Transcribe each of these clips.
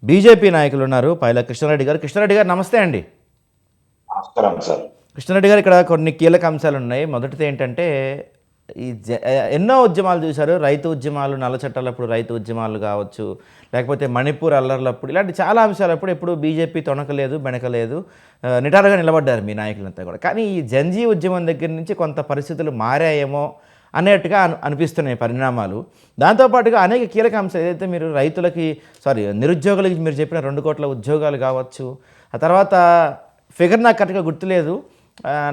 BJP నాయకులు ఉన్నారు పైల కృష్ణారెడ్డి గారు. కృష్ణారెడ్డి గారు నమస్తే అండి. నమస్కారం సార్. కృష్ణారెడ్డి గారు, ఇక్కడ కొన్ని కీలక అంశాలు ఉన్నాయి. మొదటిది ఏంటంటే ఈ ఎన్నో ఉద్యమాలు చూశారు. రైతు ఉద్యమాలు, నల్ల చట్టాలప్పుడు రైతు ఉద్యమాలు కావచ్చు, లేకపోతే మణిపూర్ అల్లర్లప్పుడు, ఇలాంటి చాలా అంశాలప్పుడు ఎప్పుడు బీజేపీ తొణకలేదు, బెనకలేదు, నిటారుగా నిలబడ్డారు మీ నాయకులంతా కూడా. కానీ ఈ జంజీ ఉద్యమం దగ్గర నుంచి కొంత పరిస్థితులు మారాయేమో అనేట్టుగా అనిపిస్తున్నాయి పరిణామాలు. దాంతోపాటుగా అనేక కీలక అంశాలు ఏదైతే మీరు రైతులకి నిరుద్యోగులకి మీరు చెప్పిన 2 కోట్ల ఉద్యోగాలు కావచ్చు, ఆ తర్వాత ఫిగర్ నాకు కరెక్ట్గా గుర్తులేదు,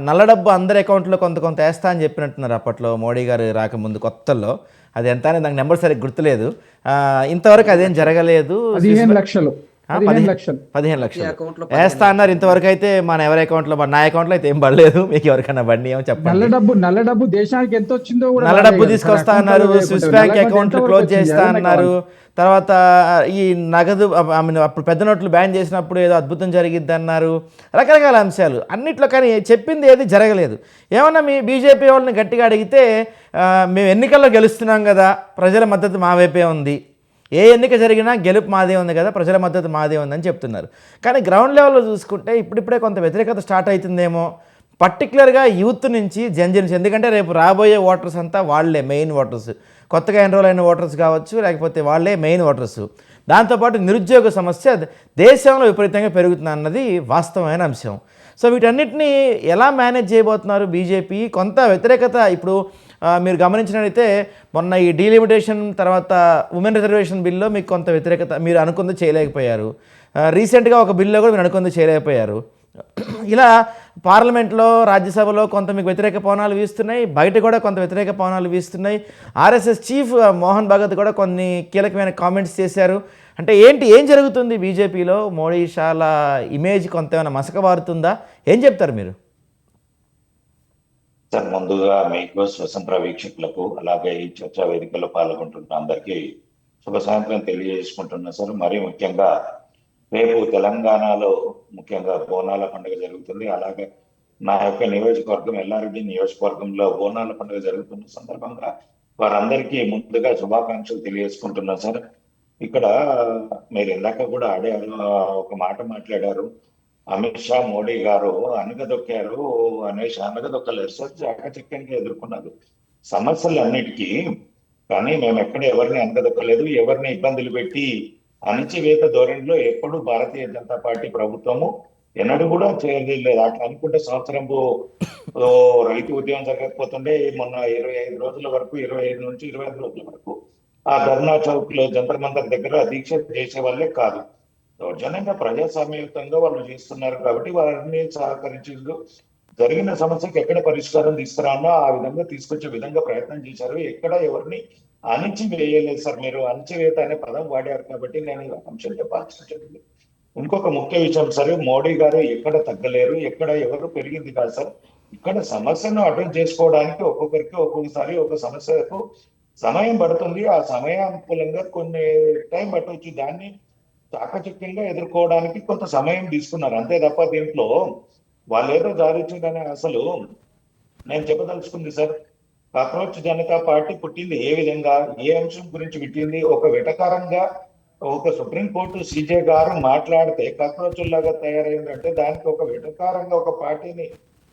నల్ల డబ్బు అందరి అకౌంట్లో కొంత కొంత వేస్తా అని చెప్పినట్టున్నారు అప్పట్లో మోడీ గారు రాకముందు కొత్తల్లో. అది ఎంత అనేది నాకు నెంబర్ సరిగ్గా గుర్తులేదు. ఇంతవరకు అదేం జరగలేదు. 15 లక్షలు 15 లక్షలు వేస్తా అన్నారు. ఇంతవరకు అయితే ఎవరి అకౌంట్లో, నా అకౌంట్లో అయితే ఏం పడలేదు. మీకు ఎవరికైనా బండి ఏమో చెప్పండి. నల్ల డబ్బు దేశానికి ఎంత వచ్చిందో కూడా నల్ల డబ్బు తీసుకొస్తా అన్నారు. స్విస్ బ్యాంక్ అకౌంట్లు క్లోజ్ చేస్తా అన్నారు. తర్వాత ఈ నగదు అప్పుడు పెద్ద నోట్లు బ్యాన్ చేసినప్పుడు ఏదో అద్భుతం జరిగిద్ది అన్నారు. రకరకాల అంశాలు అన్నిట్లో, కానీ చెప్పింది ఏది జరగలేదు. ఏమన్నా మీ బీజేపీ వాళ్ళని గట్టిగా అడిగితే మేము ఎన్నికల్లో గెలుస్తున్నాం కదా, ప్రజల మద్దతు మా వైపే ఉంది, ఏ ఎన్నిక జరిగినా గెలుపు మాదే ఉంది కదా, ప్రజల మద్దతు మాదే ఉందని చెప్తున్నారు. కానీ గ్రౌండ్ లెవెల్లో చూసుకుంటే ఇప్పుడిప్పుడే కొంత వ్యతిరేకత స్టార్ట్ అవుతుందేమో, పర్టికులర్గా యూత్ నుంచి, జంజీ నుంచి. ఎందుకంటే రేపు రాబోయే ఓటర్స్ అంతా వాళ్ళే మెయిన్ ఓటర్స్, కొత్తగా ఎన్రోల్ అయిన ఓటర్స్ కావచ్చు, లేకపోతే వాళ్ళే మెయిన్ ఓటర్స్. దాంతోపాటు నిరుద్యోగ సమస్య దేశంలో విపరీతంగా పెరుగుతుంది అన్నది వాస్తవమైన అంశం. సో వీటన్నిటిని ఎలా మేనేజ్ చేయబోతున్నారు బీజేపీ? కొంత వ్యతిరేకత ఇప్పుడు మీరు గమనించినట్లయితే మొన్న ఈ డీలిమిటేషన్ తర్వాత ఉమెన్ రిజర్వేషన్ బిల్లో మీకు కొంత వ్యతిరేకత, మీరు అనుకుంది చేయలేకపోయారు. రీసెంట్గా ఒక బిల్లో కూడా మీరు అనుకుంది చేయలేకపోయారు. ఇలా పార్లమెంట్లో, రాజ్యసభలో కొంత మీకు వ్యతిరేక పవనాలు వీస్తున్నాయి, బయట కూడా కొంత వ్యతిరేక పవనాలు వీస్తున్నాయి. ఆర్ఎస్ఎస్ చీఫ్ మోహన్ భగత్ కూడా కొన్ని కీలకమైన కామెంట్స్ చేశారు. అంటే ఏం జరుగుతుంది బీజేపీలో? మోడీ షాల ఇమేజ్ కొంత ఏమైనా మసకబారుతుందా? ఏం చెప్తారు మీరు? సార్, ముందుగా మీకు, స్వతంత్ర వీక్షకులకు, అలాగే ఈ చర్చా వేదికలో పాల్గొంటున్న అందరికీ శుభ సాయంత్రం తెలియజేసుకుంటున్నా సార్. మరీ ముఖ్యంగా రేపు తెలంగాణలో ముఖ్యంగా బోనాల పండుగ జరుగుతుంది. అలాగే నా యొక్క నియోజకవర్గం ఎల్లారెడ్డి నియోజకవర్గంలో బోనాల పండుగ జరుగుతున్న సందర్భంగా వారందరికీ ముందుగా శుభాకాంక్షలు తెలియజేసుకుంటున్నా సార్. ఇక్కడ మీరు ఇందాక కూడా ఒక మాట మాట్లాడారు, అమిత్ షా మోడీ గారు అనగదొక్కారు అనేసి. అనగదొక్కలేరు సార్, చాకచక్యంగా ఎదుర్కొన్నారు సమస్యలన్నిటికీ. కానీ మేము ఎక్కడ ఎవరిని అనగదొక్కలేదు, ఎవరిని ఇబ్బందులు పెట్టి అణచివేత ధోరణిలో ఎప్పుడు భారతీయ జనతా పార్టీ ప్రభుత్వము ఎన్నడూ కూడా చేయలేదు. అట్లా అనుకుంటే సంవత్సరంలో రైతు ఉద్యమం జరగకపోతుండే మొన్న 25 రోజుల వరకు, 25 నుంచి 25 రోజుల వరకు ఆ ధర్నా చౌక్ లో, జంతర్ మంతర్ దగ్గర దీక్ష చేసే వాళ్ళే కాదు. దౌర్జన్యంగా ప్రజాస్వామ్యయుతంగా వాళ్ళు చేస్తున్నారు కాబట్టి వారిని సహకరించారు. జరిగిన సమస్యకి ఎక్కడ పరిష్కారం తీసుకురానో ఆ విధంగా తీసుకొచ్చే విధంగా ప్రయత్నం చేశారు. ఎక్కడ ఎవరిని అణిచివేయలేదు సార్. మీరు అణిచివేత అనే పదం వాడారు కాబట్టి నేను ఈ అంశం చెప్పాల్సి వచ్చింది. ఇంకొక ముఖ్య విషయం సార్, మోడీ గారు ఎక్కడ తగ్గలేరు, ఎక్కడ ఎవరు పెరిగింది కాదు సార్. ఇక్కడ సమస్యను అడ్రస్ చేసుకోవడానికి ఒక్కొక్కరికి ఒక్కొక్కసారి ఒక సమస్యకు సమయం పడుతుంది. ఆ సమయానుకూలంగా కొన్ని టైం పట్టవచ్చు. దాన్ని చాకచక్యంగా ఎదుర్కోవడానికి కొంత సమయం తీసుకున్నారు అంతే తప్ప దీంట్లో వాళ్ళు ఏదో జారించిందని అసలు నేను చెప్పదలుచుకుంది సార్. కాక్రోచ్ జనతా పార్టీ పుట్టింది ఏ విధంగా, ఏ అంశం గురించి పుట్టింది? ఒక వెటకారంగా ఒక సుప్రీంకోర్టు సీజే గారు మాట్లాడితే కాక్రోచ్ లాగా తయారైందంటే దానికి ఒక వెటకారంగా ఒక పార్టీని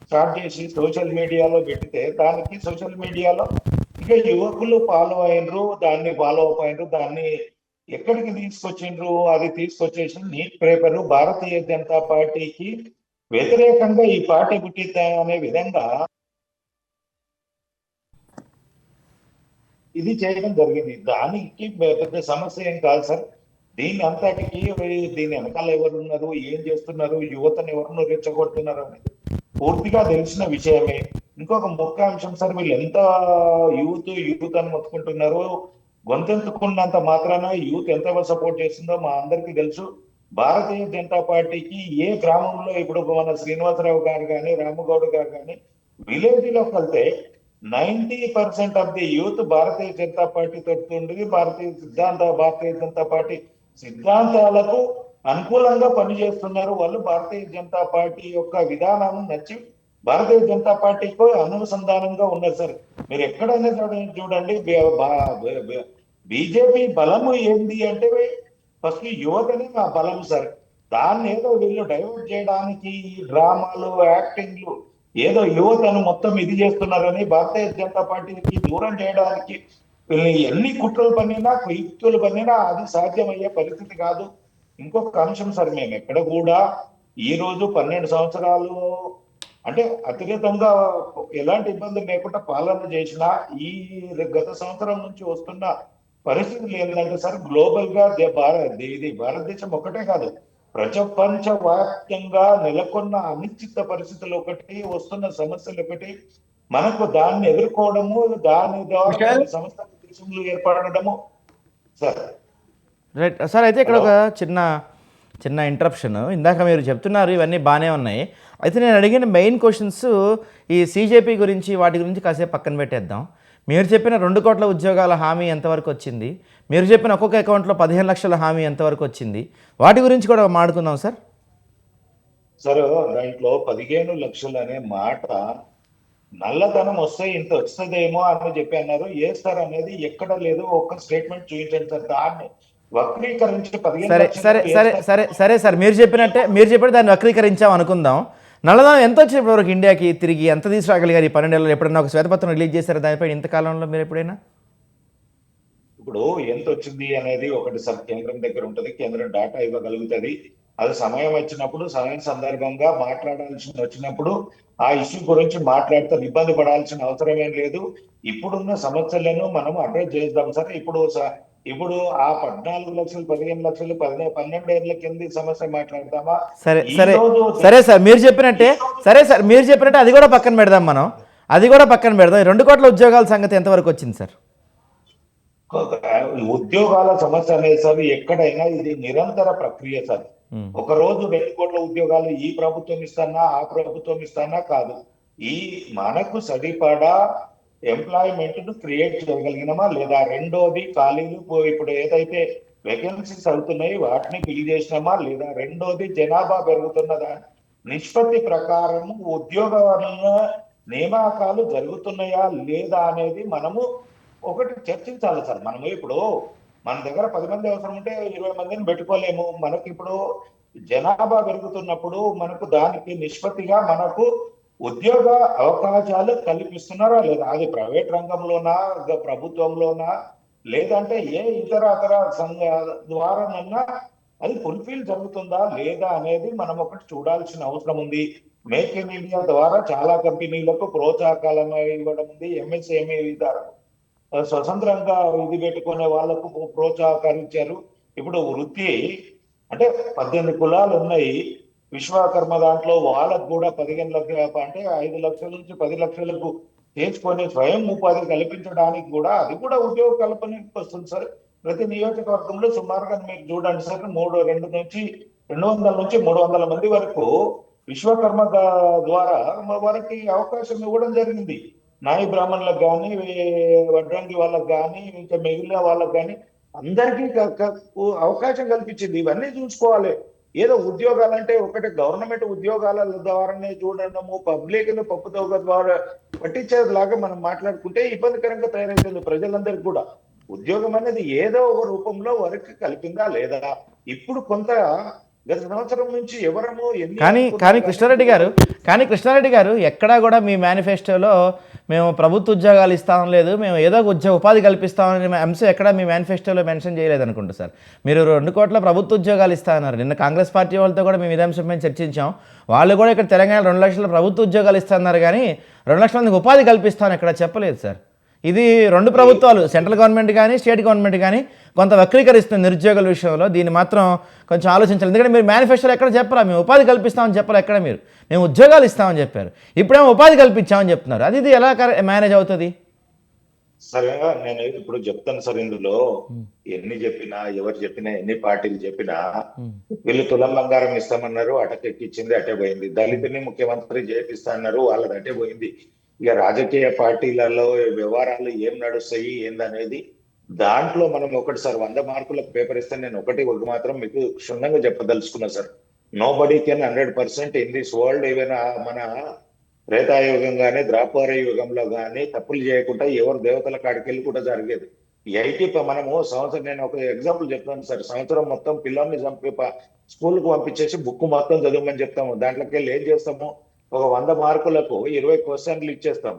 స్టార్ట్ చేసి సోషల్ మీడియాలో పెట్టితే దానికి సోషల్ మీడియాలో ఇక యువకులు ఫాలో అయినరు, దాన్ని ఫాలో అప్ అయినరు. దాన్ని ఎక్కడికి తీసుకొచ్చిండ్రు? అది తీసుకొచ్చేసి నీట్ పేపర్ భారతీయ జనతా పార్టీకి వ్యతిరేకంగా ఈ పార్టీ పుట్టిద్దా అనే విధంగా ఇది చేయడం జరిగింది. దానికి పెద్ద సమస్య ఏం కాదు సార్. దీని అంతటికి దీని వెనకాల ఎవరు ఉన్నారు, ఏం చేస్తున్నారు, యువతను ఎవరినో రెచ్చగొడుతున్నారు అనేది పూర్తిగా తెలిసిన విషయమే. ఇంకొక ముఖ్య అంశం సార్, వీళ్ళు ఎంత యూత్ అని మొత్తుకుంటున్నారు. గొంతెత్తుకున్నంత మాత్రాన యూత్ ఎంత సపోర్ట్ చేస్తుందో మా అందరికీ తెలుసు. భారతీయ జనతా పార్టీకి ఏ గ్రామంలో ఇప్పుడు మన శ్రీనివాసరావు గారు కానీ, రామగౌడ్ గారు కానీ విలేజ్ లోకి వెళ్తే 90% of the youth Bharatiya Janata Party తోడుతుండేది. భారతీయ జనతా పార్టీ సిద్ధాంతాలకు అనుకూలంగా పనిచేస్తున్నారు. వాళ్ళు భారతీయ జనతా పార్టీ యొక్క విధానాన్ని నచ్చి భారతీయ జనతా పార్టీకి అనుసంధానంగా ఉన్నారు సార్. మీరు ఎక్కడైనా చూడండి, బీజేపీ బలము ఏంది అంటే ఫస్ట్ యువతనే మా బలం సార్. దాన్ని ఏదో వీళ్ళు డైవర్ట్ చేయడానికి ఈ డ్రామాలు, యాక్టింగ్లు, ఏదో యువతను మొత్తం ఇది చేస్తున్నారని భారతీయ జనతా పార్టీకి దూరం చేయడానికి వీళ్ళు ఎన్ని కుట్రలు పన్నినా, యుక్తులు పన్నినా అది సాధ్యమయ్యే పరిస్థితి కాదు. ఇంకొక అంశం సార్, మేము ఎక్కడ కూడా ఈ రోజు 12 సంవత్సరాలు అంటే అతిగతంగా ఎలాంటి ఇబ్బంది లేకుండా పాలన చేసిన ఈ గత సంవత్సరం నుంచి వస్తున్న పరిస్థితులు ఏంటంటే సార్, గ్లోబల్ గా ఇది భారతదేశం ఒకటే కాదు, ప్రపంచ వ్యాప్తంగా నెలకొన్న అనిశ్చిత పరిస్థితులు ఒకటి, వస్తున్న సమస్యలు ఒకటి, మనకు దాన్ని ఎదుర్కోవడము, దాని ద్వారా సంస్థల దేశంలో ఏర్పడడము సార్. Right sir. అయితే ఇక్కడ ఒక చిన్న చిన్న ఇంటరప్షన్. ఇందాక మీరు చెప్తున్నారు ఇవన్నీ బాగానే ఉన్నాయి. అయితే నేను అడిగిన మెయిన్ క్వశ్చన్స్ ఈ సీజేపీ గురించి, వాటి గురించి కాసేపు పక్కన పెట్టేద్దాం. మీరు చెప్పిన 2 కోట్ల ఉద్యోగాల హామీ ఎంతవరకు వచ్చింది, మీరు చెప్పిన ఒక్కొక్క అకౌంట్లో 15 లక్షల హామీ ఎంతవరకు వచ్చింది, వాటి గురించి కూడా మాట్లాడుకుందాం సార్. సార్ దాంట్లో 15 లక్షలు అనే మాట నల్లధనం వస్తే ఇంత వస్తుందేమో అని చెప్పి అన్నారు. ఏ సార్ అనేది ఎక్కడ లేదు, ఒక్క స్టేట్మెంట్ చూపించండి సార్. దాన్ని వక్రీకరించి 15 సరే సరే సరే సరే సరే సార్, మీరు చెప్పినట్టు దాన్ని వక్రీకరించాం అనుకుందాం. నల్లధనం ఎంత వచ్చింది ఇప్పటివరకు ఇండియాకి, తిరిగి ఎంత తీసుకురాగలిగారు ఈ 12 ఏళ్ళలో? ఎప్పుడైనా ఒక శ్వేతపత్రం రిలీజ్ చేశారు దానిపై ఇంతకాలంలో మీరు ఎప్పుడైనా? ఇప్పుడు ఎంత వచ్చింది అనేది ఒకటి సార్ కేంద్రం దగ్గర ఉంటది, కేంద్రం డేటా ఇవ్వగలుగుతుంది. అది సమయం వచ్చినప్పుడు, సమయం సందర్భంగా మాట్లాడాల్సి వచ్చినప్పుడు ఆ ఇష్యూ గురించి మాట్లాడితే ఇబ్బంది పడాల్సిన అవసరం ఏం లేదు. ఇప్పుడున్న సమస్యలను మనం అడ్రస్ చేద్దాం సార్. ఇప్పుడు ఆ 14 లక్షలు, 15 లక్షలు, 12 ఏళ్ల కింద సమస్య మాట్లాడతామా? సరే సరే సరే సార్, మీరు చెప్పినట్టే అది కూడా పక్కన పెడదాం మనం. అది కూడా పక్కన పెడదాం. 2 కోట్ల ఉద్యోగాల సంగతి ఎంతవరకు వచ్చింది సార్? ఉద్యోగాల సమస్య అనేది సార్ ఎక్కడైనా ఇది నిరంతర ప్రక్రియ సార్. ఒక రోజు 2 కోట్ల ఉద్యోగాలు ఈ ప్రభుత్వం ఇస్తానా, ఆ ప్రభుత్వం ఇస్తానా కాదు. ఈ మనకు సరిపడా ఎంప్లాయ్మెంట్ ను క్రియేట్ చేయగలిగినమా లేదా, రెండోది ఖాళీలు ఇప్పుడు ఏదైతే వేకెన్సీస్ అవుతున్నాయి వాటిని ఫిల్ చేసినామా లేదా, రెండోది జనాభా పెరుగుతున్న నిష్పత్తి ప్రకారం ఉద్యోగాలను నియామకాలు జరుగుతున్నాయా లేదా అనేది మనము ఒకటి చర్చించాలి సార్. మనము ఇప్పుడు మన దగ్గర 10 మంది అవసరం ఉంటే 20 మందిని పెట్టుకోలేము. మనకి ఇప్పుడు జనాభా పెరుగుతున్నప్పుడు మనకు దానికి నిష్పత్తిగా మనకు ఉద్యోగ అవకాశాలు కల్పిస్తున్నారా లేదా, అది ప్రైవేట్ రంగంలోనా, ప్రభుత్వంలోనా, లేదంటే ఏ ఇతర సంఘ ద్వారానన్నా అది ఫుల్ఫిల్ జరుగుతుందా లేదా అనేది మనం ఒకటి చూడాల్సిన అవసరం ఉంది. మేక్ ఇన్ ఇండియా ద్వారా చాలా కంపెనీలకు ప్రోత్సాహకాలను ఇవ్వడం ఉంది. ఎంఎస్ఎంఈ ద్వారా స్వతంత్రంగా ఇది పెట్టుకునే వాళ్లకు ప్రోత్సాహకాలు ఇచ్చారు. ఇప్పుడు వృత్తి అంటే 18 కులాలు ఉన్నాయి. విశ్వకర్మ దాంట్లో వాళ్ళకు కూడా 15 లక్షల అంటే 5 లక్షల నుంచి 10 లక్షలకు చేసుకొని స్వయం ఉపాధి కల్పించడానికి కూడా అది కూడా ఉద్యోగ కల్పనకి వస్తుంది సార్. ప్రతి నియోజకవర్గంలో సుమారుగా మీరు చూడండి సార్, 200 నుంచి 300 మంది వరకు విశ్వకర్మ ద్వారా వారికి అవకాశం ఇవ్వడం జరిగింది. నాయి బ్రాహ్మణులకు కానీ, వడ్రంగి వాళ్ళకు కానీ, ఇంకా మిగిలిన వాళ్ళకు కానీ అందరికీ అవకాశం కల్పించింది. ఇవన్నీ చూసుకోవాలి. ఏదో ఉద్యోగాలంటే ఒకటి గవర్నమెంట్ ఉద్యోగాల ద్వారానే చూడడము, పబ్లిక్ ను పప్పుదోగ ద్వారా పట్టించేలాగా మనం మాట్లాడుకుంటే ఇబ్బందికరంగా తయారైతుంది ప్రజలందరికీ కూడా. ఉద్యోగం అనేది ఏదో ఒక రూపంలో వారికి కలిపిందా లేదా, ఇప్పుడు కొంత గత సంవత్సరం నుంచి ఎవరము కానీ కృష్ణారెడ్డి గారు ఎక్కడా కూడా మీ మేనిఫెస్టోలో మేము ప్రభుత్వ ఉద్యోగాలు ఇస్తాం లేదు, మేము ఏదో ఉపాధి కల్పిస్తామని అంశం ఎక్కడా మీ మేనిఫెస్టోలో మెన్షన్ చేయలేదు అనుకుంటా సార్. మీరు 2 కోట్ల ప్రభుత్వ ఉద్యోగాలు ఇస్తామన్నారు. నిన్న కాంగ్రెస్ పార్టీ వాళ్ళతో కూడా మేము ఇదే అంశం మీద చర్చించాం. వాళ్ళు కూడా ఇక్కడ తెలంగాణ 2 లక్షల ప్రభుత్వ ఉద్యోగాలు ఇస్తున్నారు, కానీ 2 లక్షల మందికి ఉపాధి కల్పిస్తామని ఎక్కడ చెప్పలేదు సార్. ఇది 2 ప్రభుత్వాలు, సెంట్రల్ గవర్నమెంట్ కానీ స్టేట్ గవర్నమెంట్ కానీ కొంత వక్రీకరిస్తుంది నిరుద్యోగుల విషయంలో. దీన్ని మాత్రం కొంచెం ఆలోచించాలి. ఎందుకంటే మీరు మేనిఫెస్టోలో ఎక్కడ చెప్పరా మేము ఉపాధి కల్పిస్తామని చెప్పాలి, ఎక్కడ మేము ఉద్యోగాలు ఇస్తామని చెప్పారు. ఇప్పుడేమో ఉపాధి కల్పించామని చెప్తున్నారు. అది ఎలా మేనేజ్ అవుతుంది? సరే నేను ఇప్పుడు చెప్తాను సార్. ఇందులో ఎన్ని చెప్పినా, ఎవరు చెప్పినా, ఎన్ని పార్టీలు చెప్పినా వీళ్ళు తులం బంగారం ఇస్తామన్నారు, అటకెక్కిచ్చింది, అటే పోయింది. దళితుని ముఖ్యమంత్రి చేపిస్తా అన్నారు, వాళ్ళది అటే పోయింది. ఇక రాజకీయ పార్టీలలో వ్యవహారాలు ఏం నడుస్తాయి ఏందనేది దాంట్లో మనం ఒకటి సార్ 100 మార్కులకు పేపర్ ఇస్తే నేను ఒకటి మాత్రం మీకు క్షుణ్ణంగా చెప్పదలుచుకున్నా sir. Nobody can 100% in this world. ఏవైనా మన త్రేతాయుగం కానీ ద్వాపర యుగంలో కానీ తప్పులు చేయకుండా ఎవరు దేవతల కాడికి వెళ్ళి కూడా జరిగేది. ఐటీ మనము సంవత్సరం, నేను ఒక ఎగ్జాంపుల్ చెప్తాను సార్. సంవత్సరం మొత్తం పిల్లల్ని చంపి స్కూల్కి పంపించేసి బుక్ మొత్తం చదవమని చెప్తాము. దాంట్లోకి వెళ్ళి ఏం చేస్తాము, ఒక 100 మార్కులకు 20 క్వశ్చన్లు ఇచ్చేస్తాం.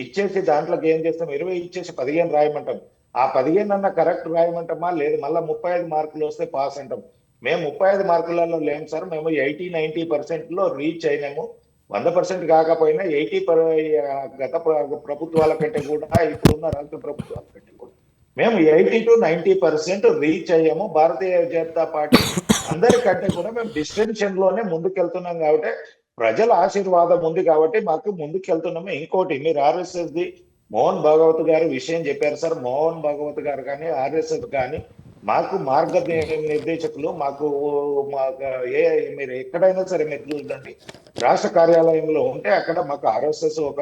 ఇచ్చేసి దాంట్లోకి ఏం చేస్తాం, 20 ఇచ్చేసి 15 రాయమంటాం. ఆ 15 అన్న కరెక్ట్ రాయమంటామా, లేదు మళ్ళీ 35 మార్కులు వస్తే పాస్ అంటాం. మేము 35 మార్కులలో లేము సార్, మేము 80-90% లో రీచ్ అయినాము. 100% కాకపోయినా 80 గత ప్రభుత్వాల కంటే కూడా, ఇప్పుడున్న రాష్ట్ర ప్రభుత్వాల కంటే కూడా మేము 80-90% రీచ్ అయ్యాము. భారతీయ జనతా పార్టీ అందరికంటే కూడా మేము డిస్టెన్షన్ లోనే ముందుకెళ్తున్నాం కాబట్టి, ప్రజల ఆశీర్వాదం ఉంది కాబట్టి మాకు ముందుకెళ్తున్నాము. ఇంకోటి, మీరు RSS ది మోహన్ భాగవత్ గారు విషయం చెప్పారు సార్. మోహన్ భాగవత్ గారు కానీ RSS కానీ మాకు నిర్దేశకులు. మాకు మీరు ఎక్కడైనా సరే మీరు చూడండి, రాష్ట్ర కార్యాలయంలో ఉంటే అక్కడ మాకు RSS ఒక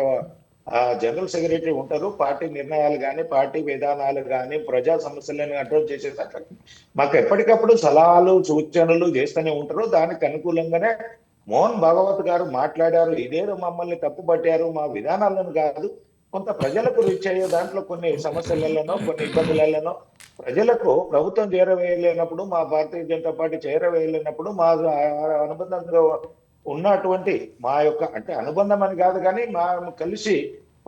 జనరల్ సెక్రటరీ ఉంటారు. పార్టీ నిర్ణయాలు కానీ, పార్టీ విధానాలు కానీ, ప్రజా సమస్యలను అడ్రస్ చేసేటట్టు మాకు ఎప్పటికప్పుడు సలహాలు సూచనలు చేస్తూనే ఉంటారు. దానికి అనుకూలంగానే మోహన్ భాగవత్ గారు మాట్లాడారు. ఇదేదో మమ్మల్ని తప్పుపట్టారు, మా విధానాలను కాదు, కొంత ప్రజలకు రీచ్ అయ్యే దాంట్లో కొన్ని సమస్యలలోనో కొన్ని ఇబ్బందులలోనో ప్రజలకు ప్రభుత్వం చేరవేయలేనప్పుడు, మా భారతీయ జనతా పార్టీ చేరవేయలేనప్పుడు మా అనుబంధంగా ఉన్నటువంటి మా యొక్క, అంటే అనుబంధం అని కాదు కానీ మా కలిసి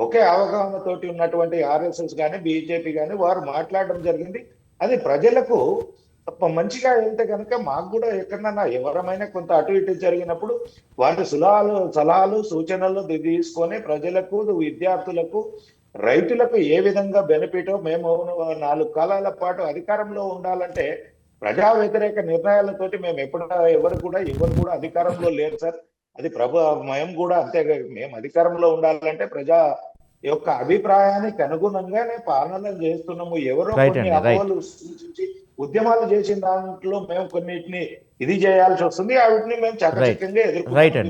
ఒకే అవగాహనతోటి ఉన్నటువంటి RSS కానీ బీజేపీ కానీ వారు మాట్లాడడం జరిగింది. అది ప్రజలకు మంచిగా వెళ్తే కనుక మాకు కూడా ఎక్కడన్నా ఎవరమైనా కొంత అటు ఇటు జరిగినప్పుడు వాటి సలహాలు సూచనలు తీసుకొని ప్రజలకు, విద్యార్థులకు, రైతులకు ఏ విధంగా బెనిఫిటో, మేము 4 కాలాల పాటు అధికారంలో ఉండాలంటే ప్రజా వ్యతిరేక నిర్ణయాలతోటి మేము ఎవరు కూడా అధికారంలో లేరు సార్. అది మేము కూడా అంతే. మేము అధికారంలో ఉండాలంటే ప్రజా యొక్క అభిప్రాయానికి అనుగుణంగానే పాలన చేస్తున్నాము. ఎవరో కొన్ని అపోహలు సూచించి ఉద్యమాలు చేసిన దాంట్లో మేము కొన్నిటిని ఇది చేయాల్సి వస్తుంది. వాటిని మేము చక్కచక్యంగా ఎదుర్కొంటాం.